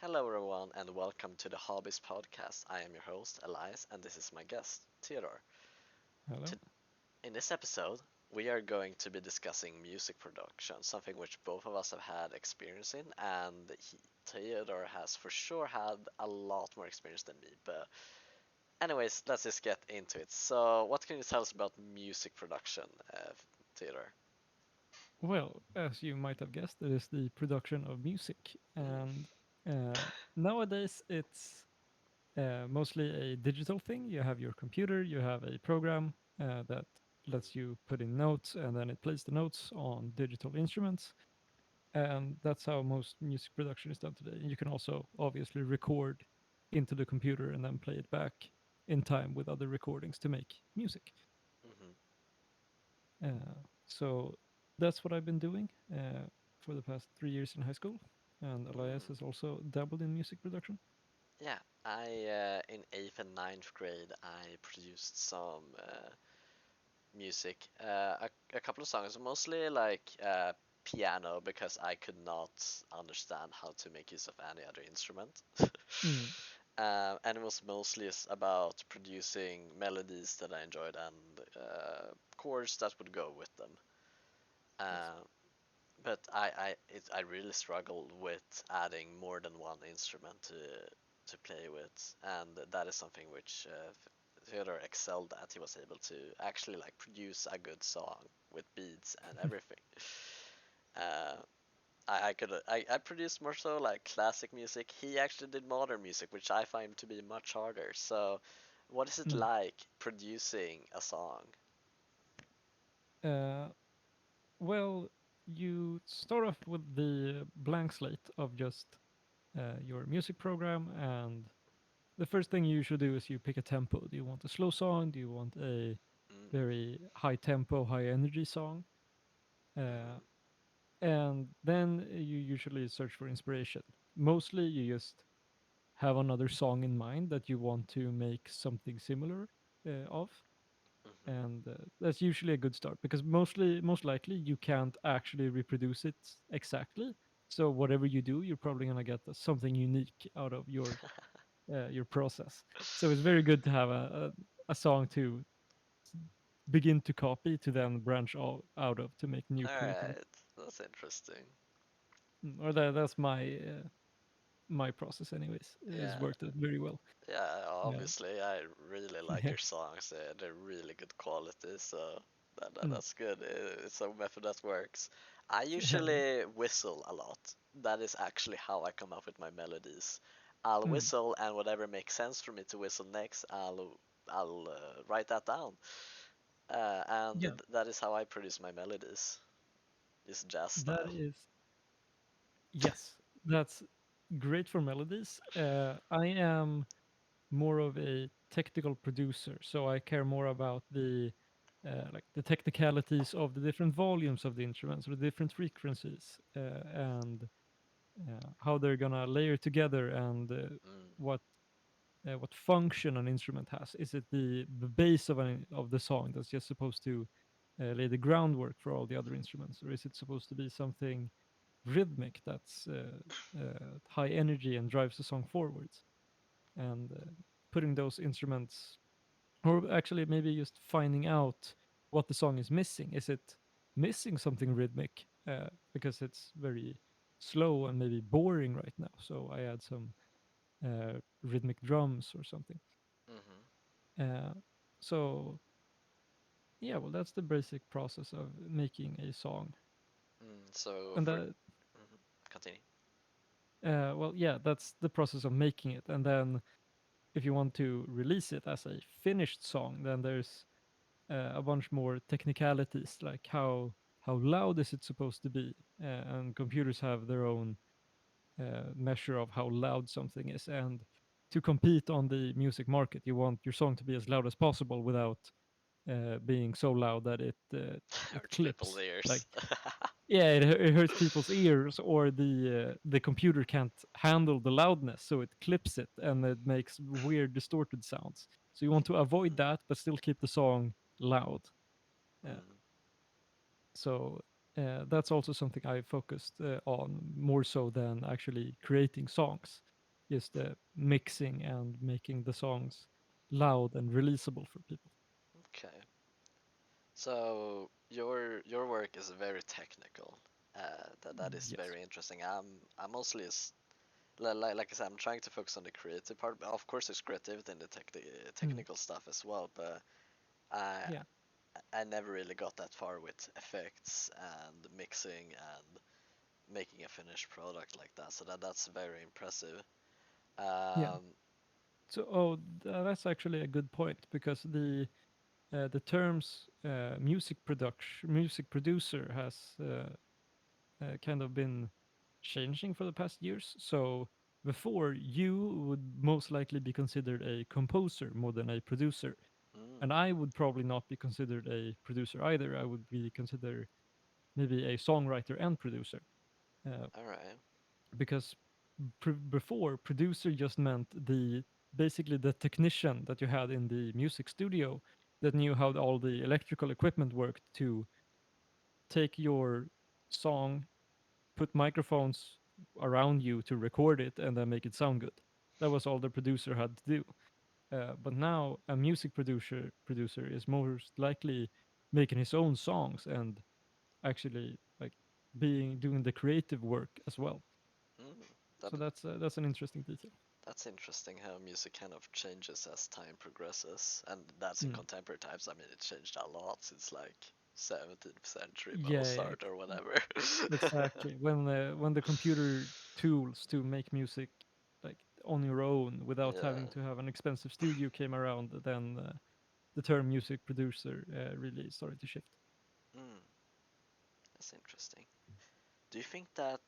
Hello, everyone, and welcome to the Hobbies Podcast. I am your host, Elias, and this is my guest, Theodore. Hello. To- In this episode, we are going to be discussing music production, something which both of us have had experience in, and Theodore has for sure had a lot more experience than me. But, anyways, let's just get into it. So, what can you tell us about music production, Theodore? Well, as you might have guessed, it is the production of music, Mm. and nowadays it's mostly a digital thing. You have your computer, you have a program that lets you put in notes, and then it plays the notes on digital instruments, and that's how most music production is done today. You can also obviously record into the computer and then play it back in time with other recordings to make music. Mm-hmm. So that's what I've been doing for the past 3 years in high school. And Elias Mm. has also dabbled in music production. Yeah, I in eighth and ninth grade I produced some music. A couple of songs, mostly like piano, because I could not understand how to make use of any other instrument. Mm, And it was mostly about producing melodies that I enjoyed and chords that would go with them. yes. Uh, but I really struggled with adding more than one instrument to play with, and that is something which Theodore excelled at. He was able to actually like produce a good song with beats and everything. Uh, I produced more so like classic music. He actually did modern music, which I find to be much harder. So, what is it Mm. like producing a song? Uh, well, you start off with the blank slate of just your music program, and the first thing you should do is you pick a tempo. Do you want a slow song? Do you want a Mm, very high tempo, high energy song? Uh, mm, and then you usually search for inspiration. Mostly, you just have another song in mind that you want to make something similar of, mm-hmm. and that's usually a good start because most likely you can't actually reproduce it exactly. So whatever you do, you're probably gonna get something unique out of your process. So it's very good to have a song to begin to copy to then branch out of to make new All creativity. right, that's interesting. Or that's my process, anyways. It has Yeah, worked out very well. yeah. Yeah. Obviously, I really like Yeah. your songs. They're really good quality, so Mm. that's good. It's a method that works. I Yeah. usually whistle a lot. That is actually how I come up with my melodies. I'll Mm. whistle, and whatever makes sense for me to whistle next, I'll write that down. And Yeah. that is how I produce my melodies, just jazz That style. is Yes, that's great for melodies. I am more of a technical producer, so I care more about like the technicalities of the different volumes of the instruments or the different frequencies, and how they're gonna layer together and Mm, what what function an instrument has. Is it the base of the song that's just supposed to lay the groundwork for all the other instruments, or is it supposed to be something rhythmic that's high energy and drives the song forwards? And putting those instruments, or actually maybe just finding out what the song is missing. Is it missing something rhythmic because it's very slow and maybe boring right now? So I add some rhythmic drums or something. mm-hmm. Uh, so yeah, well, that's the basic process of making a song, So and for that mhm. Continue. well, yeah, that's the process of making it, and then if you want to release it as a finished song, then there's a bunch more technicalities, like how loud is it supposed to be, and computers have their own measure of how loud something is, and to compete on the music market, you want your song to be as loud as possible without being so loud that it Hurts people's clips. Like, ears. yeah, it hurts people's ears, or the computer can't handle the loudness, so it clips it and it makes weird distorted sounds. So you want to avoid Mm, that, but still keep the song loud. Uh, mm, so that's also something I focused on more so than actually creating songs. just mixing and making the songs loud and releasable for people. Okay. So your work is very technical. That is Yes. very interesting. I'm mostly like I said, I'm trying to focus on the creative part. But of course, there's creativity in the Mm. technical stuff as well. But I Yeah. I never really got that far with effects and mixing and making a finished product like that. So that's very impressive. Yeah. Um, So, that's actually a good point because the terms music producer has kind of been changing for the past years. So before, you would most likely be considered a composer more than a producer, mm, and I would probably not be considered a producer either. I would be considered maybe a songwriter and producer, uh, all right. because before, producer just meant the basically the technician that you had in the music studio that knew how all the electrical equipment worked to take your song, put microphones around you to record it, and then make it sound good. That was all the producer had to do. But now a music producer is most likely making his own songs and actually like being doing the creative work as well. Mm, So that that's an interesting detail. That's interesting how music kind of changes as time progresses, and that's in Mm. contemporary times. I mean, it changed a lot since like 17th century Yeah, yeah, Mozart or whatever. exactly. When the computer tools to make music like on your own without having Yeah. to have an expensive studio came around, then the term music producer really started to shift. Mm, that's interesting. Do you think that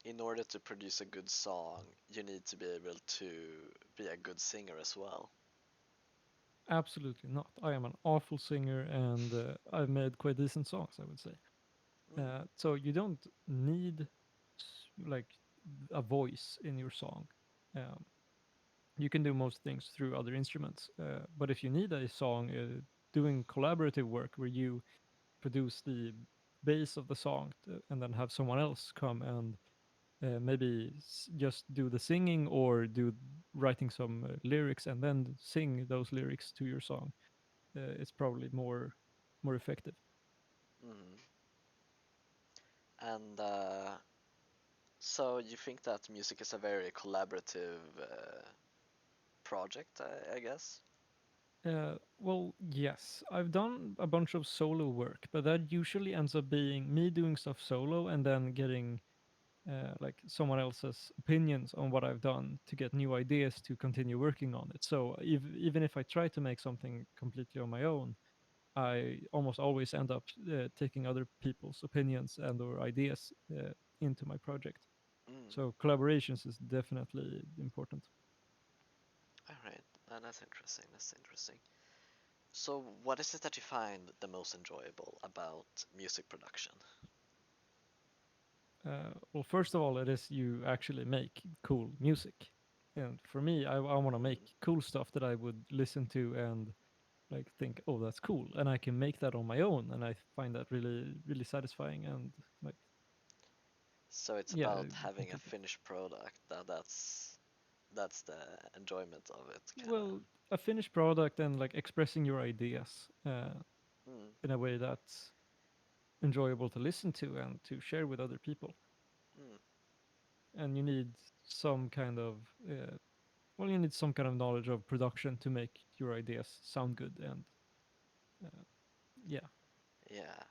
in order to produce a good song, you need to be able to be a good singer as well? Absolutely not. I am an awful singer, and I've made quite decent songs, I would say. Mm, So you don't need like a voice in your song. Um, you can do most things through other instruments. But if you need a song, doing collaborative work where you produce the bass of the song and then have someone else come and maybe just do the singing or do writing some lyrics and then sing those lyrics to your song, it's probably more effective. mm. And so you think that music is a very collaborative project, I guess? Well, yes, I've done a bunch of solo work, but that usually ends up being me doing stuff solo and then getting like someone else's opinions on what I've done to get new ideas to continue working on it. So even if I try to make something completely on my own, I almost always end up taking other people's opinions and or ideas into my project. Mm. So collaborations is definitely important. All right, that's interesting. That's interesting. So, what is it that you find the most enjoyable about music production? Well, first of all, it is you actually make cool music. And for me, I want to make Mm. cool stuff that I would listen to and like think, oh, that's cool. And I can make that on my own. And I find that really, really satisfying and like, So it's yeah, about having a completely. finished product. That's the enjoyment of it, kind of. Well, a finished product and like expressing your ideas Mm. in a way that's enjoyable to listen to and to share with other people. Mm. And you need some kind of well, you need some kind of knowledge of production to make your ideas sound good and uh, yeah. Yeah.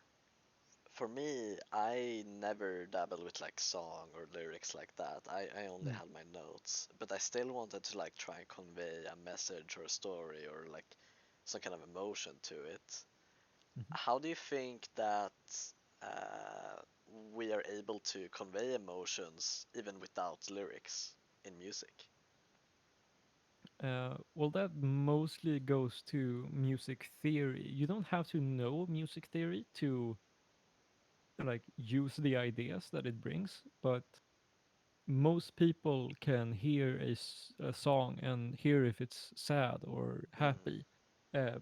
For me, I never dabbled with like song or lyrics like that. I only Mm. had my notes, but I still wanted to like try and convey a message or a story or like some kind of emotion to it. Mhm. How do you think that uh, we are able to convey emotions even without lyrics in music? Well, that mostly goes to music theory. You don't have to know music theory to like use the ideas that it brings, but most people can hear a song and hear if it's sad or Mm, happy,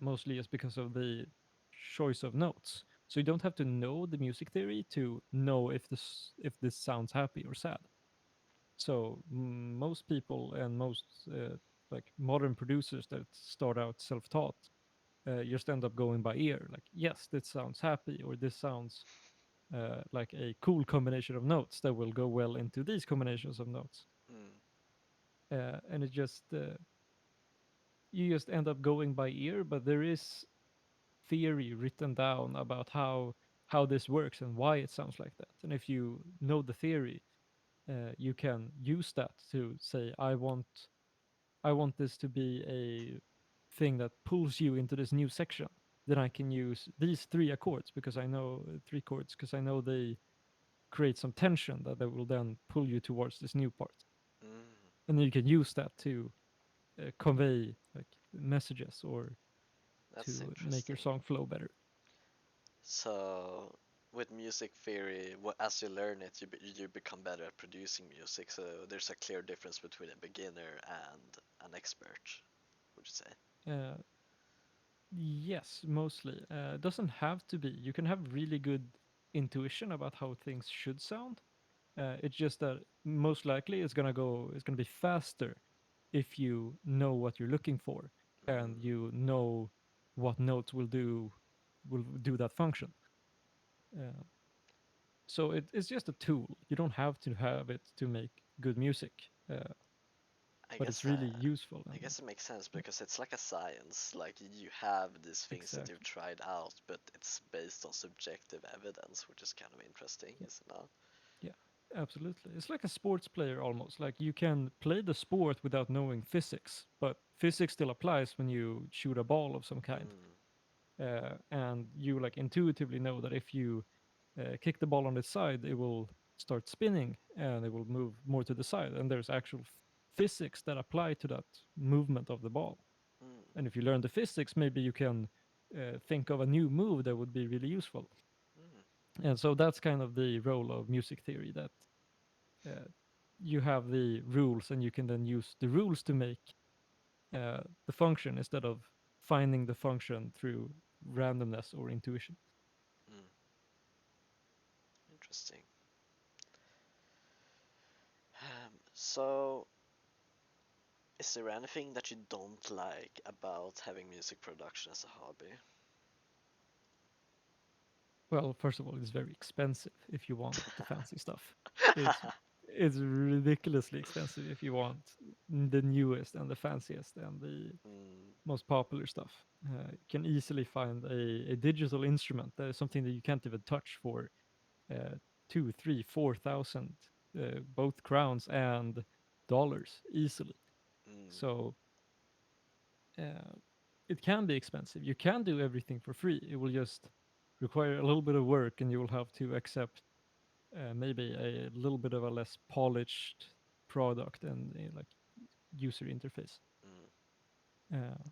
mostly just because of the choice of notes. So you don't have to know the music theory to know if this sounds happy or sad. So most people and most like modern producers that start out self-taught just end up going by ear. Like, yes, this sounds happy, or this sounds like a cool combination of notes that will go well into these combinations of notes. Mm. And it just you just end up going by ear, but there is theory written down about how this works and why it sounds like that. And if you know the theory, you can use that to say, I want this to be a thing that pulls you into this new section. Then I can use these three accords because I know three chords because I know they create some tension that they will then pull you towards this new part. Mm. And then you can use that to convey like messages or That's to make your interesting. song flow better. So, with music theory, as you learn it, you become better at producing music. So there's a clear difference between a beginner and an expert, would you say? Uh, yes, mostly. It doesn't have to be. You can have really good intuition about how things should sound. It's just that most likely it's gonna be faster if you know what you're looking for and Mm. you know what notes will do that function. Uh, so it's just a tool. You don't have to have it to make good music, I but guess it's really that useful. I And guess it makes sense yeah, because it's like a science. Like you have these things that you've exactly. tried out, but it's based on subjective evidence, which is kind of interesting, Yeah, is it not? yeah, absolutely. It's like a sports player almost. Like you can play the sport without knowing physics, but physics still applies when you shoot a ball of some kind. Mm. And you like intuitively know that if you kick the ball on its side, it will start spinning and it will move more to the side. And there's actual physics that apply to that movement of the ball. Mm. And if you learn the physics, maybe you can think of a new move that would be really useful. Mm. And so that's kind of the role of music theory, that uh, you have the rules and you can then use the rules to make the function instead of finding the function through randomness or intuition. Mm. Interesting. So, is there anything that you don't like about having music production as a hobby? Well, first of all, it's very expensive if you want the fancy stuff. It's it's ridiculously expensive if you want the newest and the fanciest and the Mm. most popular stuff. You can easily find a digital instrument that is something that you can't even touch for uh, two, three, 4,000 both crowns and dollars easily. Mm. So uh, it can be expensive. You can do everything for free. It will just require a little bit of work, and you will have to accept maybe a little bit of a less polished product and like user interface. Mm. Uh,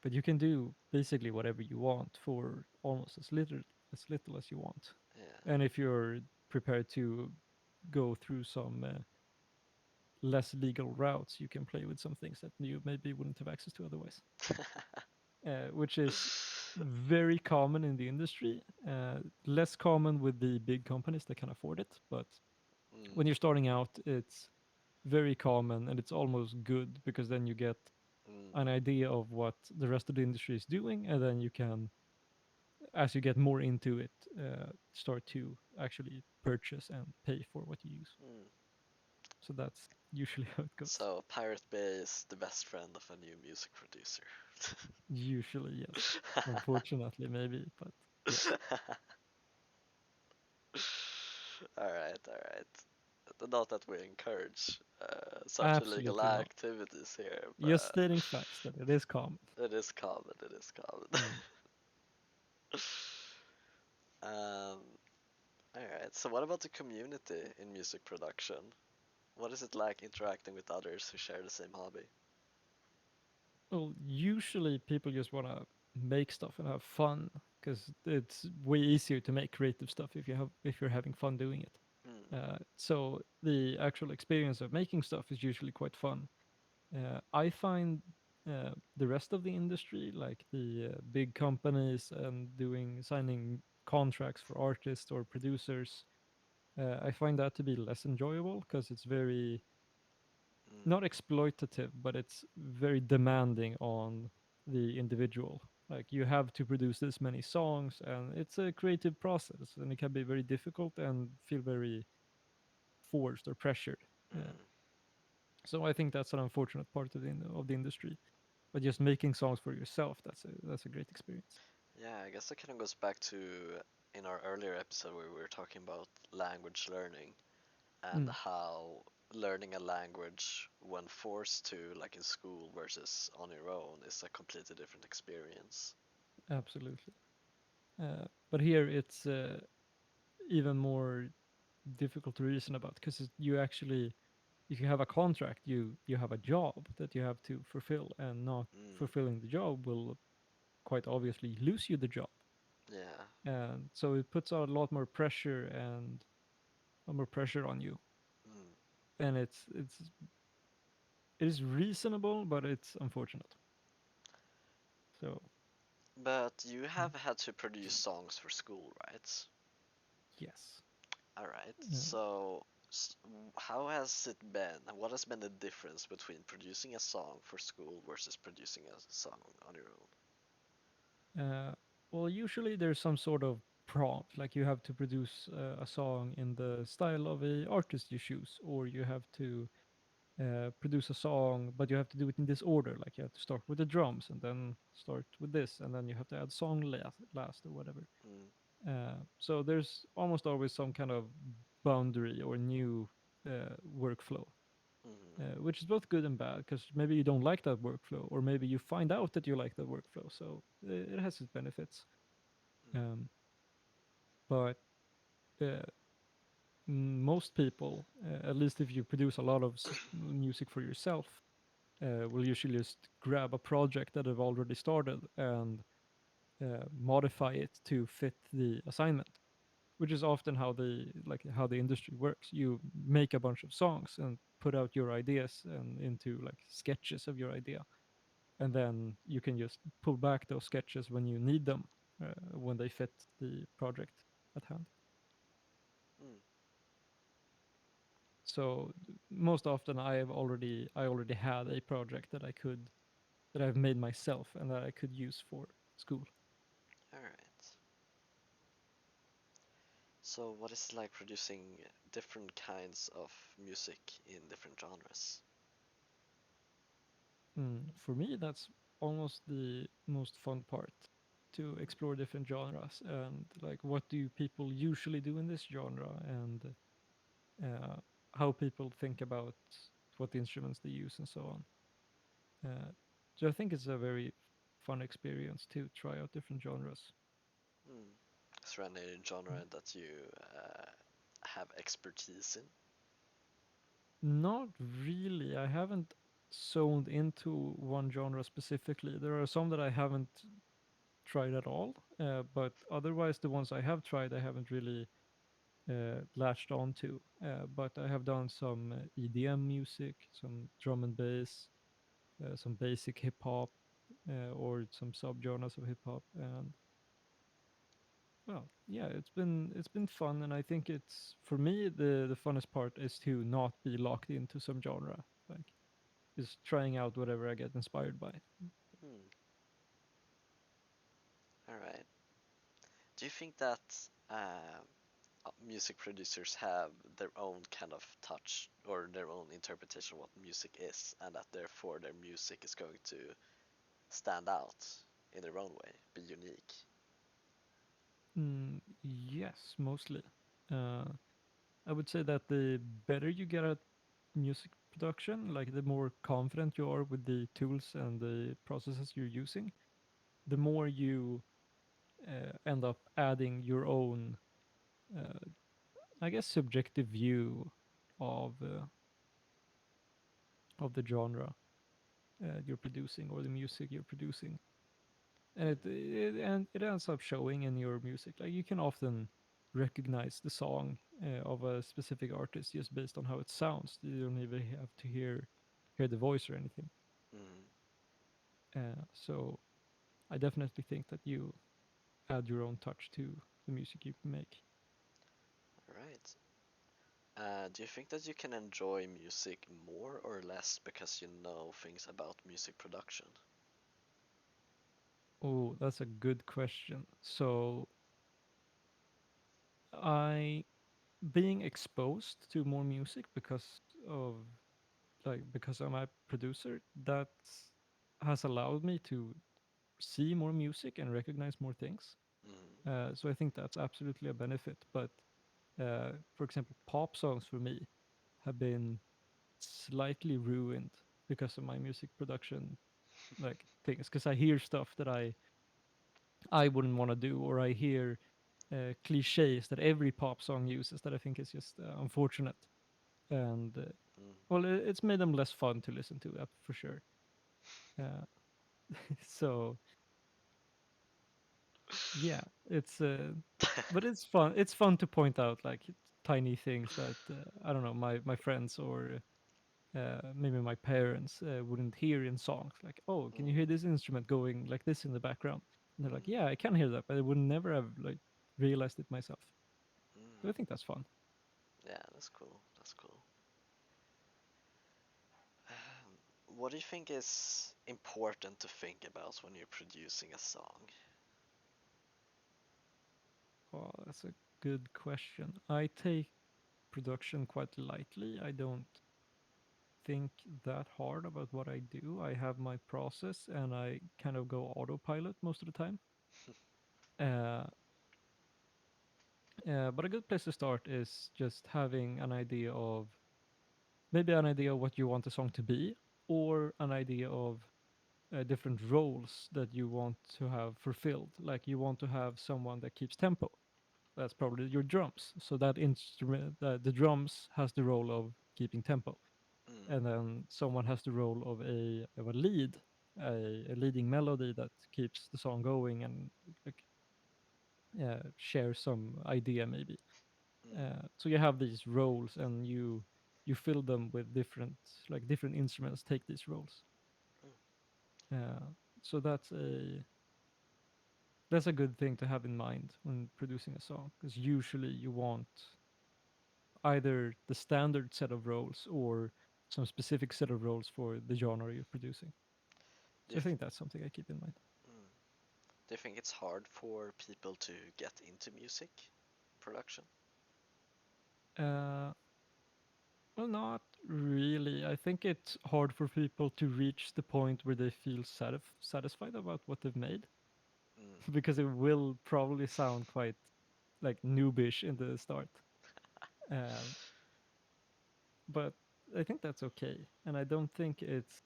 but you can do basically whatever you want for almost as little as you want. Yeah. And if you're prepared to go through some less legal routes, you can play with some things that you maybe wouldn't have access to otherwise, which is very common in the industry. Less common with the big companies that can afford it, but Mm. when you're starting out, it's very common and it's almost good because then you get Mm. an idea of what the rest of the industry is doing, and then you can, as you get more into it, start to actually purchase and pay for what you use. Mm. So that's usually how it goes. So Pirate Bay is the best friend of a new music producer. Usually, yes. Unfortunately, maybe, but yes, All right. Not that we encourage such illegal absolutely not. activities here, Just but stating facts that it is common. it is common. It is common. Mm. um, all right. So, what about the community in music production? What is it like interacting with others who share the same hobby? Well, usually people just want to make stuff and have fun because it's way easier to make creative stuff if you're having fun doing it. Mm. So the actual experience of making stuff is usually quite fun. I find the rest of the industry, like the big companies and doing signing contracts for artists or producers, I find that to be less enjoyable because it's very not exploitative, but it's very demanding on the individual. Like you have to produce this many songs, and it's a creative process, and it can be very difficult and feel very forced or pressured. Uh, mm. so I think that's an unfortunate part of the industry. But just making songs for yourself, that's a great experience. Yeah, I guess that kind of goes back to in our earlier episode where we were talking about language learning and Mm, how learning a language when forced to, like in school versus on your own, is a completely different experience. absolutely. But here it's even more difficult to reason about because you actually, if you have a contract, you have a job that you have to fulfill, and not Mm, fulfilling the job will quite obviously lose you the job. yeah. And so it puts a lot more pressure and more pressure on you. Mm. And it is reasonable, but it's unfortunate. So But you mm, have had to produce songs for school, right? yes. All right. Uh, So, how has it been? What has been the difference between producing a song for school versus producing a song on your own? uh, well, usually there's some sort of prompt, like you have to produce a song in the style of a artist you choose, or you have to produce a song, but you have to do it in this order. Like you have to start with the drums and then start with this, and then you have to add song last or whatever. Mm, So there's almost always some kind of boundary or new workflow, mm, which is both good and bad because maybe you don't like that workflow, or maybe you find out that you like that workflow. So it has its benefits. mm, Um, but uh, most people, at least if you produce a lot of music for yourself, will usually just grab a project that have already started and modify it to fit the assignment, which is often how the industry works. You make a bunch of songs and put out your ideas and into like sketches of your idea, and then you can just pull back those sketches when you need them, when they fit the project at hand. mm. So most often I already had a project that I've made myself and that I could use for school. All right. So, what is it like producing different kinds of music in different genres? For me, that's almost the most fun part, to explore different genres and like what do people usually do in this genre, and uh, how people think about what instruments they use and so on. So I think it's a very fun experience to try out different genres. Mm. Is there any genre that you have expertise in? Not really. I haven't zoned into one genre specifically. There are some that I haven't tried at all, but otherwise, the ones I have tried, I haven't really latched on to. But I have done some EDM music, some drum and bass, some basic hip hop, or some subgenres of hip hop, and well, yeah, it's been fun, and I think it's for me the funnest part is to not be locked into some genre, like just trying out whatever I get inspired by. Hmm. All right. Do you think that music producers have their own kind of touch or their own interpretation of what music is, and that therefore their music is going to stand out in their own way, be unique? Yes, mostly. Uh, I would say that the better you get at music production, like the more confident you are with the tools and the processes you're using, the more you end up adding your own, uh, I guess, subjective view of uh, of the genre you're producing or the music you're producing, and it ends up showing in your music. Like you can often recognize the song of a specific artist just based on how it sounds. You don't even have to hear the voice or anything. Mm. So I definitely think that you add your own touch to the music you make. All right. Do you think that you can enjoy music more or less because you know things about music production? Oh, that's a good question. So I being exposed to more music of because I'm a producer, that has allowed me to see more music and recognize more things. Mm, So I think that's absolutely a benefit. But for example, pop songs for me have been slightly ruined because of my music production like things. Because I hear stuff that I wouldn't want to do, or I hear cliches that every pop song uses that I think is just unfortunate. And mm, well, it's made them less fun to listen to, for sure. Uh, so yeah, it's but it's fun. It's fun to point out like tiny things that I don't know my friends or maybe my parents wouldn't hear in songs. Like, oh, can you mm, hear this instrument going like this in the background? And they're like, mm, yeah, I can hear that, but I would never have like realized it myself. So I mm. think that's fun. Yeah, that's cool. That's cool. What do you think is important to think about when you're producing a song? Oh, that's a good question. I take production quite lightly. I don't think that hard about what I do. I have my process and I kind of go autopilot most of the time. Uh, but a good place to start is just having an idea of maybe an idea of what you want the song to be, or an idea of different roles that you want to have fulfilled. Like you want to have someone that keeps tempo. That's probably your drums. So that instrument, the drums has the role of keeping tempo, Mm, and then someone has the role of a lead, a leading melody that keeps the song going and like share some idea maybe. mm, So you have these roles, and you fill them with different instruments take these roles. mm. Uh, so that's a good thing to have in mind when producing a song, because usually you want either the standard set of roles or some specific set of roles for the genre you're producing. Do So you, I th- think that's something I keep in mind. mm. Do you think it's hard for people to get into music production? Uh, well, not really. I think it's hard for people to reach the point where they feel satisfied about what they've made, Mm, because it will probably sound quite like noobish in the start. Um, but I think that's okay, and I don't think it's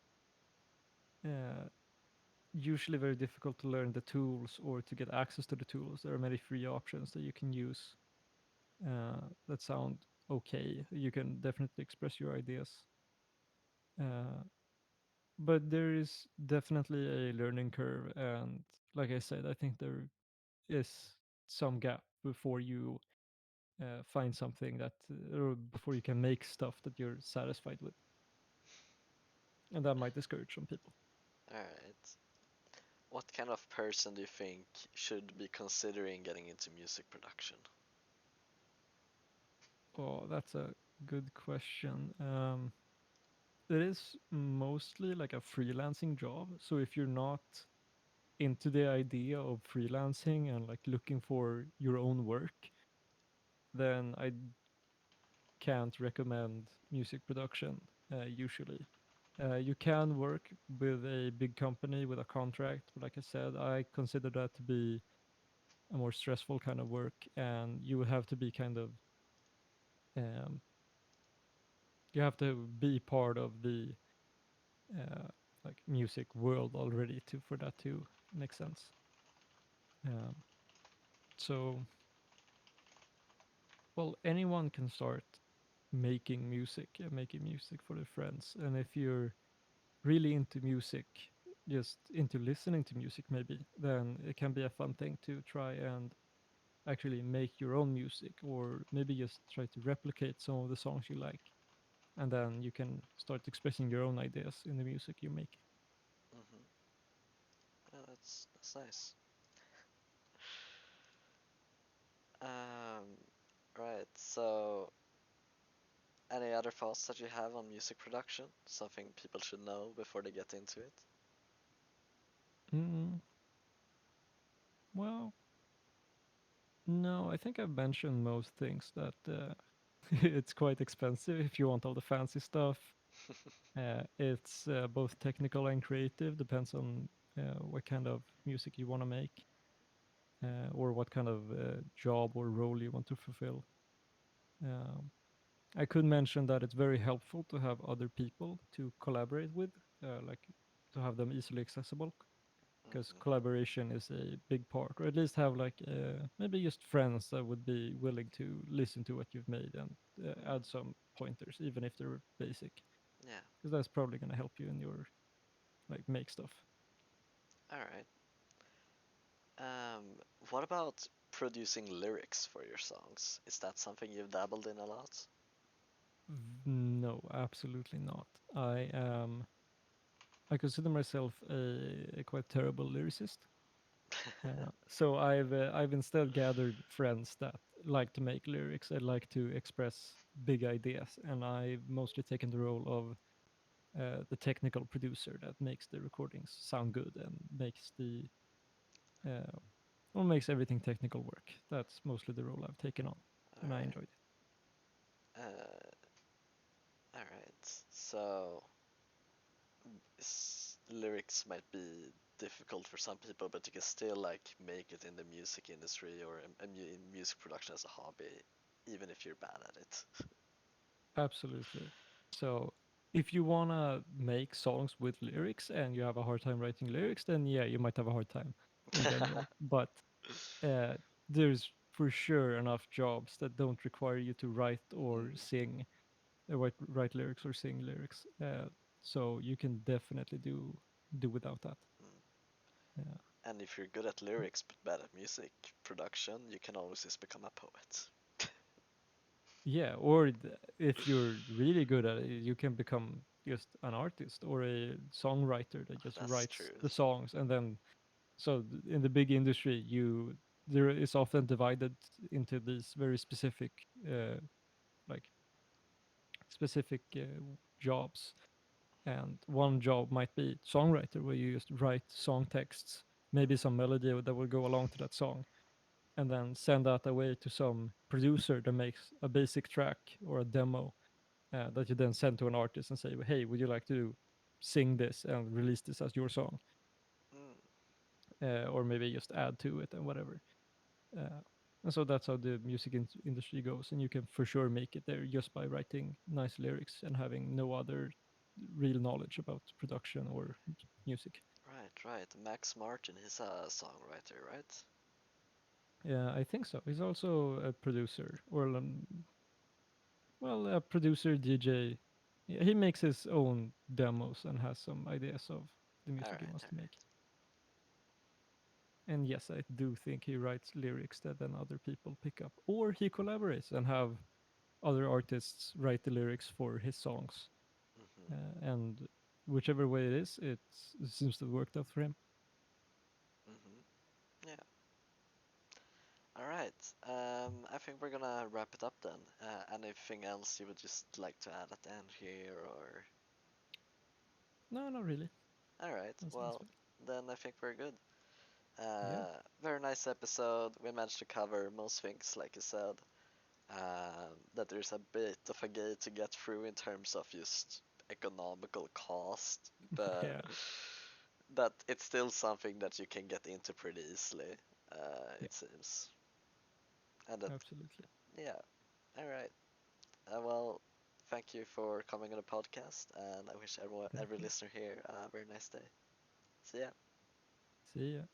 uh, usually very difficult to learn the tools or to get access to the tools. There are many free options that you can use that sound okay. You can definitely express your ideas. Uh, but there is definitely a learning curve. And like I said, I think there is some gap before you find something or before you can make stuff that you're satisfied with. And that might discourage some people. alright. What kind of person do you think should be considering getting into music production? Oh, that's a good question. It is mostly like a freelancing job. So if you're not into the idea of freelancing and like looking for your own work, then I can't recommend music production usually. You can work with a big company with a contract, but like I said, I consider that to be a more stressful kind of work, and you would have to be um, you have to be part of the uh, like music world already to for that to make sense. Um, so, well, anyone can start making music for their friends, and if you're really into music, just into listening to music maybe, then it can be a fun thing to try and actually make your own music, or maybe just try to replicate some of the songs you like, and then you can start expressing your own ideas in the music you make. Hmm. Yeah, that's nice. Um, right. So Any other thoughts that you have on music production? Something people should know before they get into it? Mm, well, no, I think I've mentioned most things that it's quite expensive if you want all the fancy stuff. It's both technical and creative, depends on what kind of music you want to make or what kind of job or role you want to fulfill. Um, I could mention that it's very helpful to have other people to collaborate with, like to have them easily accessible, because Hmm. collaboration is a big part, or at least have like maybe just friends that would be willing to listen to what you've made and Mm. add some pointers, even if they're basic, Yeah. because that's probably going to help you in your like make stuff. All right. What about producing lyrics for your songs? Is that something you've dabbled in a lot? No, absolutely not. I consider myself a quite terrible lyricist. So I've instead gathered friends that like to make lyrics and like to express big ideas, and I've mostly taken the role of the technical producer that makes the recordings sound good and makes the uh, well, makes everything technical work. That's mostly the role I've taken on, All and I right. enjoyed it. Uh, all right. So lyrics might be difficult for some people, but you can still like make it in the music industry or in music production as a hobby, even if you're bad at it. Absolutely. So if you wanna make songs with lyrics and you have a hard time writing lyrics, then yeah, you might have a hard time in general. But uh, there's for sure enough jobs that don't require you to write or Mm, sing, write lyrics or sing lyrics. So you can definitely do without that. mm. Yeah. And if you're good at lyrics but bad at music production, you can always just become a poet. Yeah, or if you're really good at it, you can become just an artist or a songwriter that just That's writes true. the songs. And then so in the big industry, you there is often divided into these very specific like specific jobs. And one job might be songwriter, where you just write song texts, maybe some melody that will go along to that song, and then send that away to some producer that makes a basic track or a demo that you then send to an artist and say, "Hey, would you like to sing this and release this as your song?" Mm, Or maybe just add to it and whatever. Uh, and so that's how the music industry goes, and you can for sure make it there just by writing nice lyrics and having no other real knowledge about production or music. right, right. Max Martin, he's a songwriter, right? Yeah, I think so. He's also a producer, or well, a producer, DJ. Yeah, he makes his own demos and has some ideas of the All music he right, wants all to make. right. And yes, I do think he writes lyrics that then other people pick up, or he collaborates and have other artists write the lyrics for his songs. Mm-hmm, And whichever way it seems to have worked out for him. mm-hmm. Yeah. All right. I think we're gonna wrap it up then. Anything else you would just like to add at the end here, or? No, not really. All right. That sounds Well, fine. then I think we're good. Yeah, Very nice episode. We managed to cover most things, like you said. That there's a bit of a gate to get through in terms of just economical cost, but yeah, that it's still something that you can get into pretty easily, yeah, it seems. And that, absolutely. yeah, all right. Well, thank you for coming on the podcast, and I wish everyone, Thank every you. listener here a very nice day. See ya. See ya.